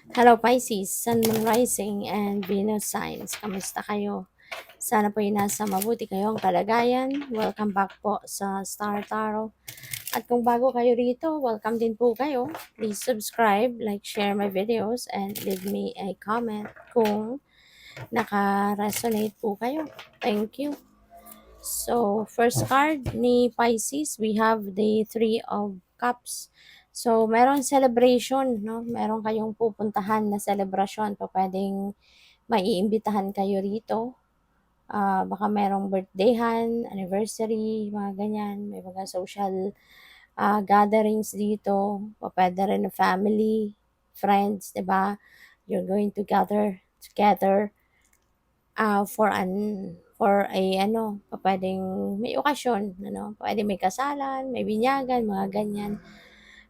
Hello Pisces, Sun, Moon Rising, and Venus signs. Kamusta kayo? Sana po ay nasa mabuti kayong kalagayan. Welcome back po sa Star Tarot. At kung bago kayo rito, welcome din po kayo. Please subscribe, like, share my videos, and leave me a comment kung naka-resonate po kayo. Thank you. So, first card ni Pisces, we have the Three of Cups. So, meron celebration, no? Meron kayong pupuntahan na celebration. Pa pwedeng maiimbitahan kayo rito. Baka merong birthdayhan, anniversary, mga ganyan. May mga social gatherings dito. Pa pwede rin na family, friends, 'di ba? You're going to gather together for a ano, pupuwedeng may okasyon ano, puwedeng may kasalan, may binyagan, mga ganyan.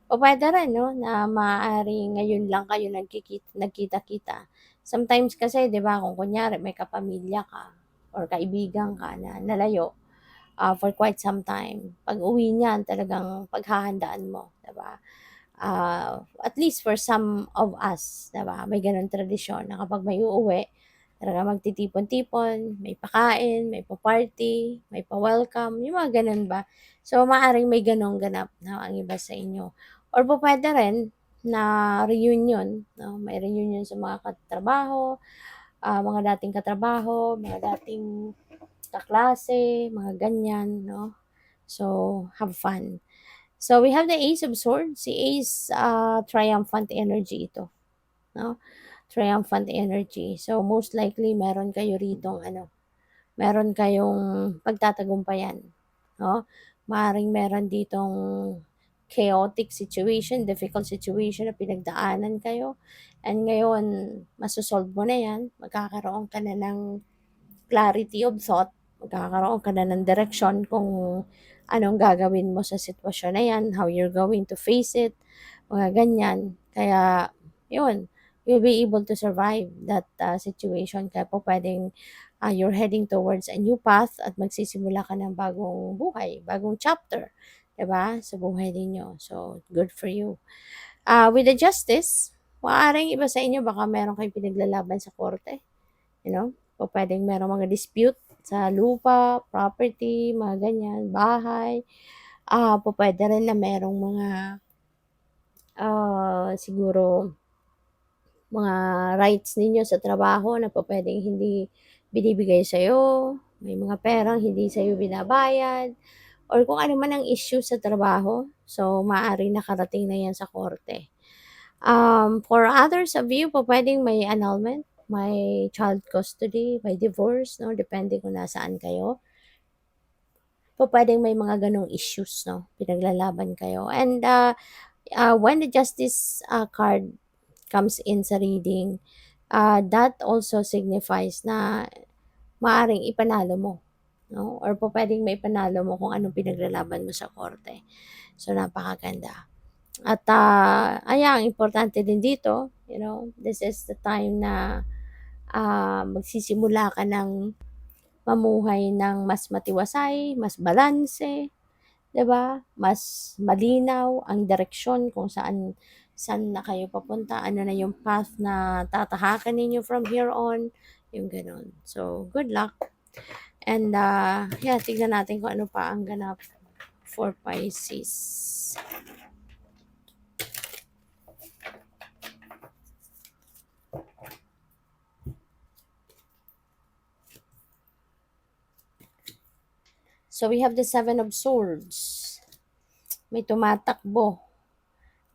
Pupuwede rin 'no, na maaaring ngayon lang kayo nagkita-kita. Sometimes kasi 'di ba kung kunyari may kapamilya ka or kaibigan ka na nalayo, for quite some time, pag-uwi niyan talagang paghahandaan mo, 'di ba? At least for some of us, 'di ba, may gano'ng tradisyon na kapag may uuwi, talagang magtitipon-tipon, may pakain, may pa-party, may pa-welcome, yung mga gano'n ba. So, maaaring may gano'ng ganap na ang iba sa inyo. Or pupuwede rin na reunion, 'no, may reunion sa mga katrabaho, mga dating katrabaho, mga dating kaklase, mga ganyan, 'no. So, have fun. So, we have the Ace of Swords. Si Ace, triumphant energy ito, no? Triumphant energy. So, most likely, meron kayo ritong ano, meron kayong pagtatagumpayan, no? Maaaring meron ditong chaotic situation, difficult situation na pinagdaanan kayo. And ngayon, masosolve mo na yan. Magkakaroon ka na ng clarity of thought. Magkakaroon ka na ng direction kung anong gagawin mo sa sitwasyon na yan, how you're going to face it, mga ganyan. Kaya, yun, you'll be able to survive that situation. Kaya po pwedeng you're heading towards a new path at magsisimula ka ng bagong buhay, bagong chapter, 'di ba, sa buhay ninyo. So, good for you. With the justice, maaaring iba sa inyo baka meron kayong pinaglalaban sa korte, you know? O puwedeng merong mga dispute sa lupa, property, mga ganyan, bahay. Pupuwede rin na merong mga, siguro mga rights ninyo sa trabaho na pupuwedeng hindi binibigay sa'yo, may mga perang hindi sa'yo binabayad, or kung ano man ang issue sa trabaho. So, maaaring nakarating na 'yan sa korte. For others of you, pupuwedeng may annulment, may child custody, may divorce, 'no, depende kung nasaan kayo. Pupuwedeng may mga gano'ng issues, 'no, pinaglalaban kayo. And, when the Justice, card comes in sa reading, that also signifies na maaaring ipanalo mo, 'no, or pupuwedeng maipanalo mo kung anong pinaglalaban mo sa korte. So, napakaganda. At, ayan, importante din dito, you know, this is the time na, magsisimula ka ng mamuhay ng mas matiwasay, mas balanse, 'di ba? Mas malinaw ang direksyon kung saan na kayo papunta, ano na yung path na tatahakan ninyo from here on, yung gano'n. So, good luck. And, yeah, tignan natin kung ano pa ang ganap for Pisces. So, we have the Seven of Swords. May tumatakbo.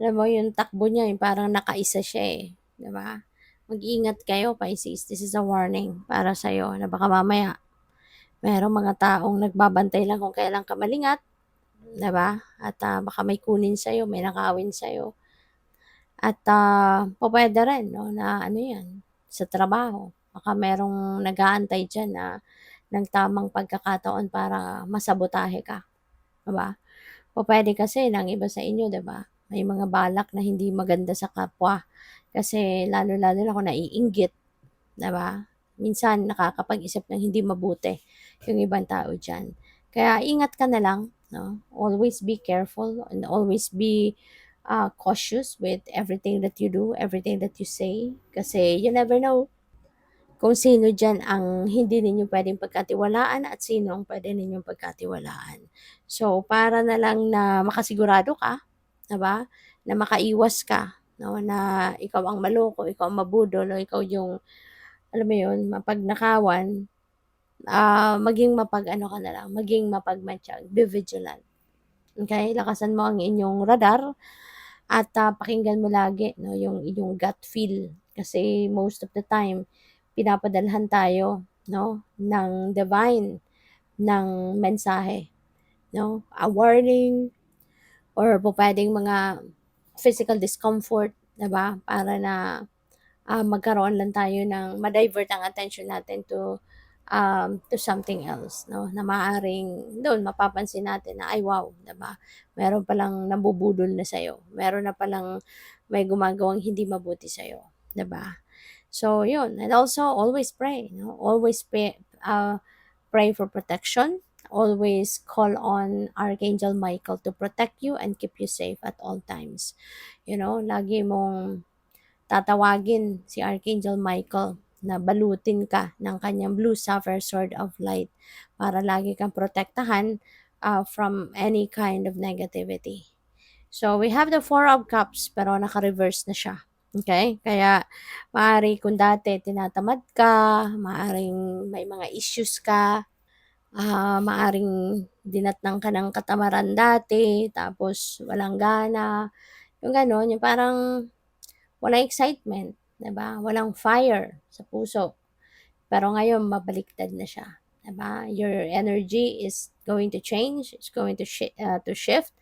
Alam mo, yung takbo niya, yung parang nakaisa siya eh. Diba? Mag-iingat kayo, Pisces. This is a warning para sa'yo na baka mamaya merong mga taong nagbabantay lang kung kailan ka malingat. Diba? At baka may kunin sa'yo, may nakawin sa'yo. At pwede rin, no, na ano yan, sa trabaho. Baka merong nag-aantay dyan na ng tamang pagkakataon para masabotahe ka. Diba? Pupuwede kasi ng iba sa inyo, 'di ba, may mga balak na hindi maganda sa kapwa. Kasi lalo-lalo na kung naiinggit, 'di ba? Minsan nakakapag-isip ng hindi mabuti yung ibang tao diyan. Kaya ingat ka na lang, 'no? Always be careful and always be, cautious with everything that you do, everything that you say. Kasi you never know kung sino diyan ang hindi ninyo puwedeng pagkatiwalaan at sino ang puwede ninyong pagkatiwalaan. So, para na lang na makasigurado ka, 'di ba, na makaiwas ka 'no, na ikaw ang maloko, ikaw ang mabudol o ikaw yung, alam mo yun, mapagnakawan, maging mapag-ano ka na lang, maging mapagmatyag, be vigilant, okey? Lakasan mo ang inyong radar at, pakinggan mo lagi 'no, yung inyong gut feel. Kasi most of the time, pinapadalhan tayo 'no, ng divine, ng mensahe 'no, a warning or pupuwedeng mga physical discomfort, 'di ba? Para na, magkaroon lang tayo ng ma-divert ang attention natin to something else 'no, na maaaring do'n mapapansin natin na, "Ay wow," 'di ba? Meron palang nambubudol na sa'yo, meron na palang may gumagawang hindi mabuti sa'yo, 'di ba? So 'yun, and also always pray 'no, always pray for protection, always call on Archangel Michael to protect you and keep you safe at all times. You know, lagi mong tatawagin si Archangel Michael na balutin ka ng kanyang blue sapphire sword of light para lagi kang protektahan, from any kind of negativity. So, we have the Four of Cups pero naka-reverse na siya, okay? Kaya maaari kung dati tinatamad ka, maaaring may mga issues ka, maaaring dinatnan ka ng katamaran dati tapos walang gana, yung gano'n, yung parang walang excitement, 'di ba? Walang fire sa puso. Pero ngayon mabaliktad na siya, 'di ba? Your energy is going to change, it's going to shift.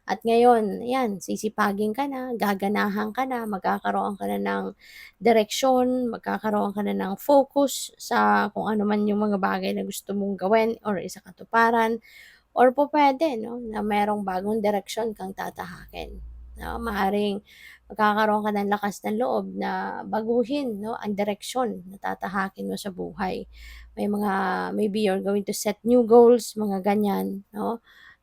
At ngayon, 'yan, sisipagin ka na, gaganahan ka na, magkakaroon ka na ng direksyon, magkakaroon ka na ng focus sa kung ano man yung mga bagay na gusto mong gawin or isakatuparan. Or pupuwede 'no, na merong bagong direksyon kang tatahakin, 'no. Maaaring magkakaroon ka ng lakas ng loob na baguhin 'no, ang direksyon na tatahakin mo sa buhay. May mga maybe you're going to set new goals, mga ganyan 'no,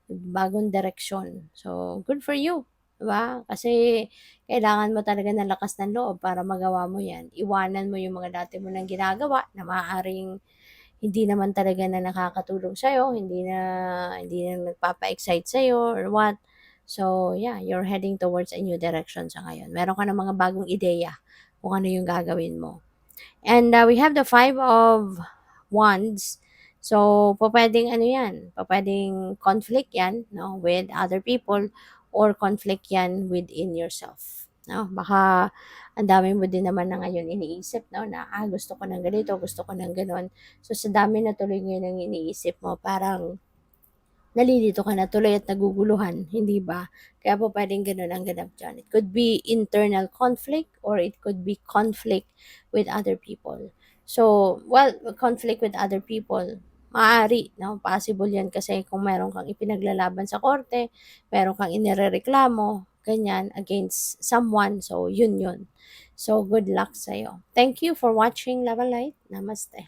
bagong direksyon. So, good for you, 'di ba? Kasi kailangan mo talaga ng lakas ng loob para magawa mo 'yan. Iwanan mo yung mga dati mo ng ginagawa na maaaring hindi naman talaga na nakakatulong sa'yo, hindi na nagpapa-excite sa'yo or what. So, yeah, you're heading towards a new direction sa ngayon. Meron ka ng mga bagong ideya kung ano yung gagawin mo. And, we have the Five of Wands. So, pupuwedeng ano 'yan, pupuwedeng conflict 'yan 'no, with other people or conflict 'yan within yourself, 'no. Baka ang dami mo din naman na ngayon iniisip 'no, na, gusto ko ng ganito, gusto ko ng gano'n. So, sa dami na tuloy ngayon ng iniisip mo parang nalilito ka na tuloy at naguguluhan, hindi ba? Kaya po puwedeng gano'n ang ganap diyan. It could be internal conflict or it could be conflict with other people. So, well, conflict with other people, maaari 'no, possible 'yan kasi kung meron kang ipinaglalaban sa korte, meron kang inirereklamo, ganyan, against someone, so yun yun. So, good luck sa'yo. Thank you for watching Love and Light. Namaste.